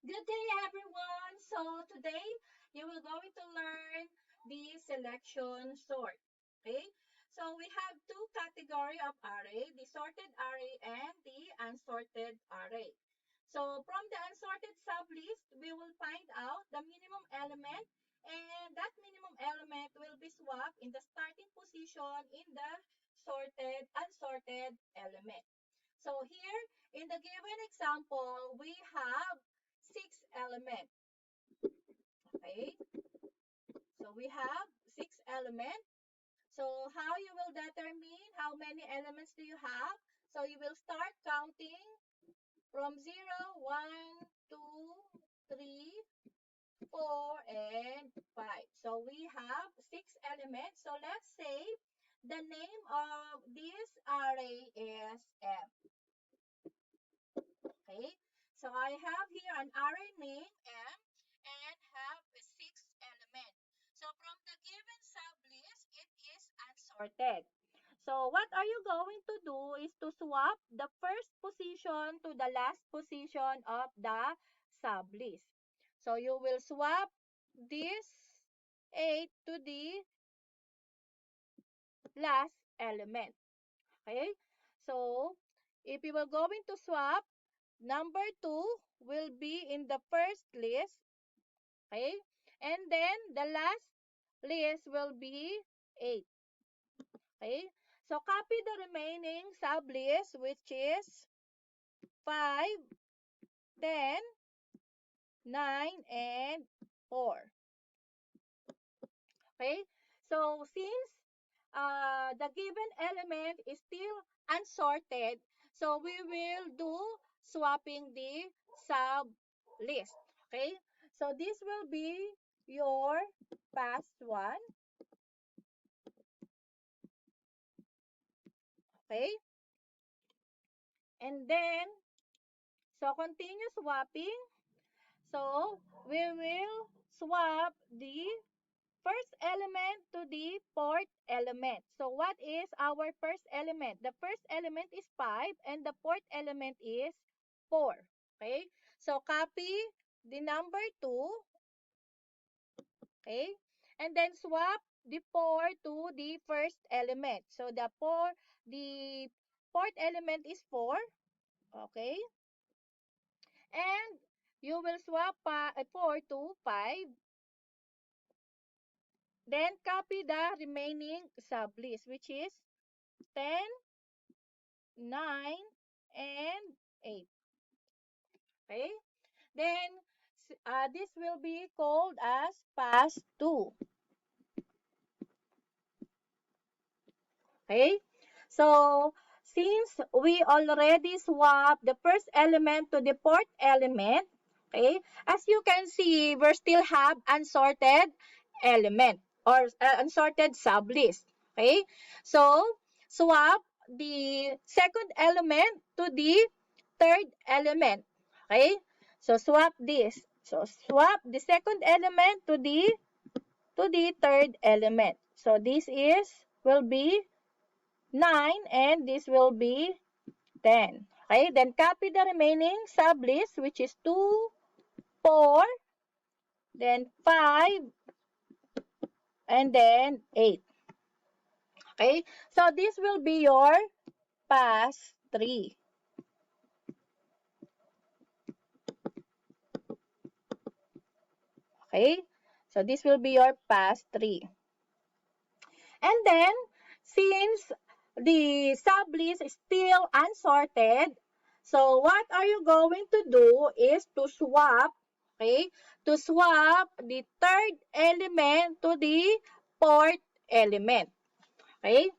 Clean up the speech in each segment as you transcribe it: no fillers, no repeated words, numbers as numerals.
Good day, everyone. So today you will going to learn the selection sort. Okay. So we have two category of array: the sorted array and the unsorted array. So from the unsorted sublist, we will find out the minimum element, and that minimum element will be swapped in the starting position in the unsorted element. So here, in the given example, we have six elements. Okay, so we have six elements. So how you will determine how many elements do you have? So you will start counting from 0, 1, 2, 3, 4, and 5. So we have six elements. So let's say the name of this array is M. Okay, so I have here an array name M and have six elements. So from the given sublist, it is unsorted. So what are you going to do is to swap the first position to the last position of the sublist. So you will swap this 8 to the last element. Okay, so if you were going to swap, number 2 will be in the first list, okay? And then the last list will be 8, okay? So copy the remaining sublist, which is 5, 10, 9, and 4, okay? So since the given element is still unsorted, so we will do swapping the sub list. Okay, so this will be your past one. Okay, and then so continue swapping. So we will swap the first element to the fourth element. So what is our first element? The first element is 5 and the fourth element is 4. Okay? So copy the number 2, okay? And then swap the 4 to the first element. So the fourth element is 4, okay? And you will swap 4 to 5. Then copy the remaining sublist, which is 10, 9, and 8. Okay? Then, this will be called as pass 2. Okay? So, since we already swapped the first element to the fourth element, okay, as you can see, we still have unsorted element or unsorted sublist. Okay? So, swap the second element to the third element. Okay? So, swap this. So, swap the second element to the third element. So, this is will be 9 and this will be 10. Okay, then copy the remaining sublist, which is 2, 4, then 5, and then 8. Okay, so this will be your pass 3. Okay, so this will be your pass 3. And then, since the sublist is still unsorted, so what are you going to do is to swap, okay, to swap the third element to the fourth element, okay?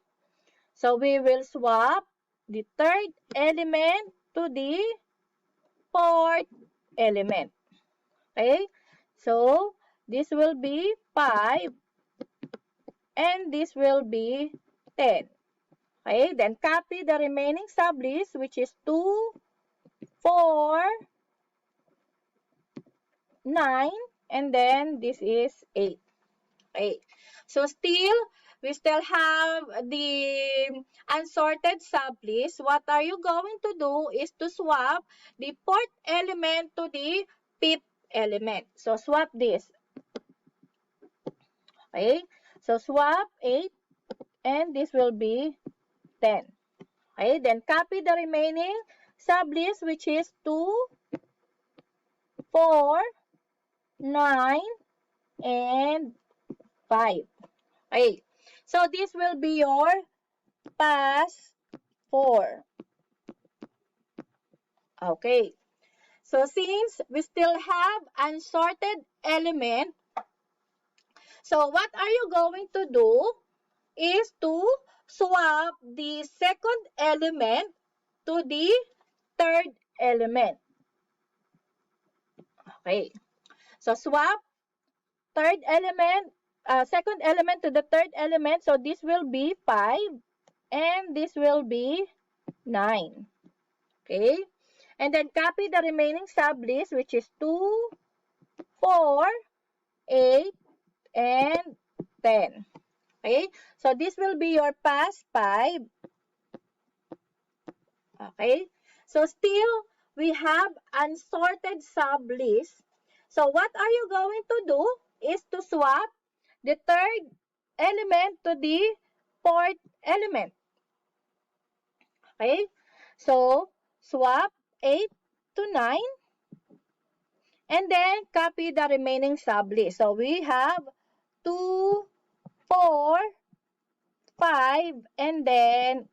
So we will swap the third element to the fourth element, okay? So this will be 5 and this will be 10. Okay, then copy the remaining sublist, which is 2, 4, 9, and then this is 8. Okay, so we still have the unsorted sublist. What are you going to do is to swap the fourth element to the fifth element. So swap this. Okay? So swap 8 and this will be 10. Okay? Then copy the remaining sublist which is 2, 4, 9, and 5. Okay. So this will be your pass 4. Okay. So since we still have unsorted element, so what are you going to do is to swap the second element to the third element. Okay. So swap second element to the third element. So this will be 5 and this will be 9. Okay. And then copy the remaining sublist which is 2, 4, 8, and 10. Okay. So this will be your pass 5. Okay. So still we have unsorted sublist. So what are you going to do is to swap the third element to the fourth element. Okay. So swap 8 to 9 and then copy the remaining sublist. So we have 2, 4, 5, and then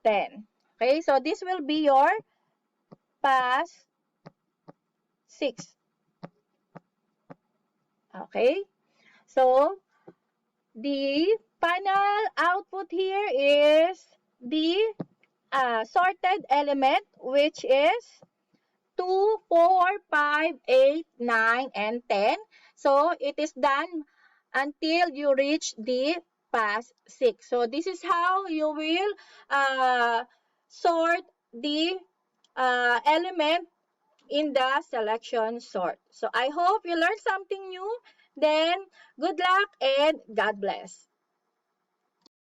10. Okay, so this will be your pass 6. Okay, so the final output here is the sorted element which is 2, 4, 5, 8, 9, and 10. So it is done until you reach the pass 6. So this is how you will sort the element in the selection sort. So I hope you learned something new. Then good luck and God bless.